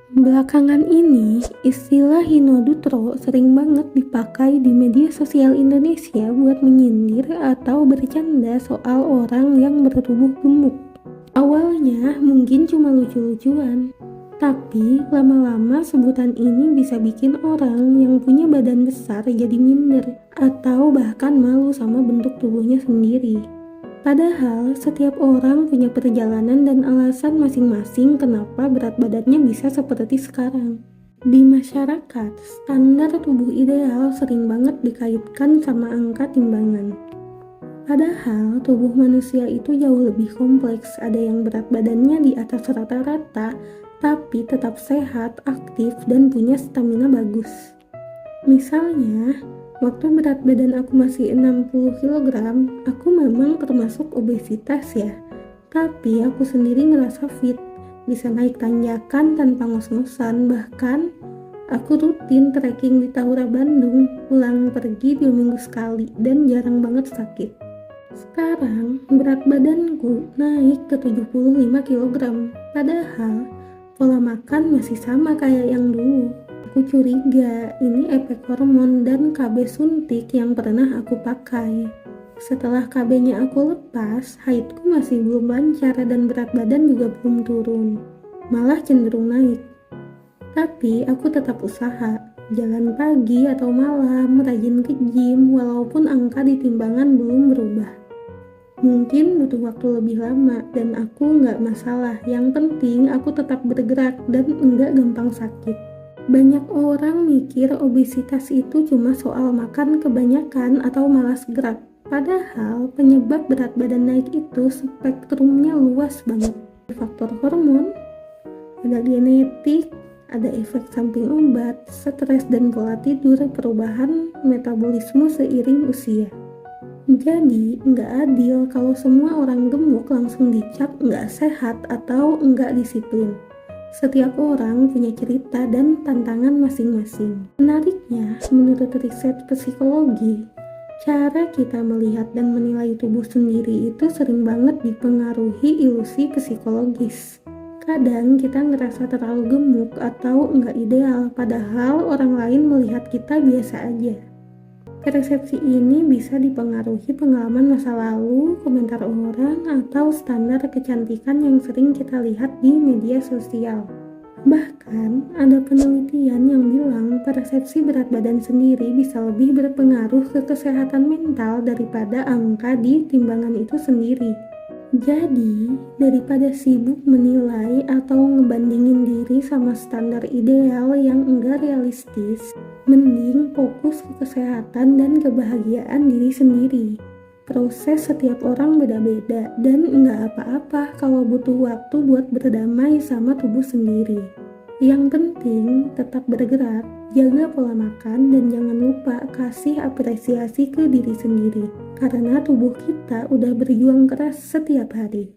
Belakangan ini, istilah Hinodutro sering banget dipakai di media sosial Indonesia buat menyindir atau bercanda soal orang yang bertubuh gemuk. Awalnya mungkin cuma lucu-lucuan, tapi lama-lama sebutan ini bisa bikin orang yang punya badan besar jadi minder atau bahkan malu sama bentuk tubuhnya sendiri. Padahal setiap orang punya perjalanan dan alasan masing-masing kenapa berat badannya bisa seperti sekarang. Di masyarakat, standar tubuh ideal sering banget dikaitkan sama angka timbangan. Padahal tubuh manusia itu jauh lebih kompleks, ada yang berat badannya di atas rata-rata, tapi tetap sehat, aktif, dan punya stamina bagus. Misalnya, waktu berat badan aku masih 60 kg, aku memang termasuk obesitas ya. Tapi aku sendiri ngerasa fit, bisa naik tanjakan tanpa ngos-ngosan, bahkan aku rutin trekking di Tahura Bandung, pulang pergi 2 minggu sekali dan jarang banget sakit. Sekarang berat badanku naik ke 75 kg, padahal pola makan masih sama kayak yang dulu. Aku curiga ini efek hormon dan KB suntik yang pernah aku pakai. Setelah KB-nya aku lepas, haidku masih belum lancar dan berat badan juga belum turun, malah cenderung naik. Tapi aku tetap usaha, jalan pagi atau malam, rajin ke gym walaupun angka di timbangan belum berubah. Mungkin butuh waktu lebih lama dan aku nggak masalah, yang penting aku tetap bergerak dan nggak gampang sakit. Banyak orang mikir obesitas itu cuma soal makan kebanyakan atau malas gerak. Padahal penyebab berat badan naik itu spektrumnya luas banget. Faktor hormon, ada genetik, ada efek samping obat, stres dan pola tidur, perubahan metabolisme seiring usia. Jadi nggak adil kalau semua orang gemuk langsung dicap nggak sehat atau nggak disiplin. Setiap orang punya cerita dan tantangan masing-masing. Menariknya, menurut riset psikologi, cara kita melihat dan menilai tubuh sendiri itu sering banget dipengaruhi ilusi psikologis. Kadang kita ngerasa terlalu gemuk atau nggak ideal, padahal orang lain melihat kita biasa aja. Persepsi ini bisa dipengaruhi pengalaman masa lalu, komentar orang, atau standar kecantikan yang sering kita lihat di media sosial. Bahkan, ada penelitian yang bilang persepsi berat badan sendiri bisa lebih berpengaruh ke kesehatan mental daripada angka di timbangan itu sendiri. Jadi, daripada sibuk menilai atau ngebandingin diri sama standar ideal yang enggak realistis, mending fokus ke kesehatan dan kebahagiaan diri sendiri. Proses setiap orang beda-beda dan enggak apa-apa kalau butuh waktu buat berdamai sama tubuh sendiri. Yang penting tetap bergerak, jaga pola makan, dan jangan lupa kasih apresiasi ke diri sendiri. Karena tubuh kita udah berjuang keras setiap hari.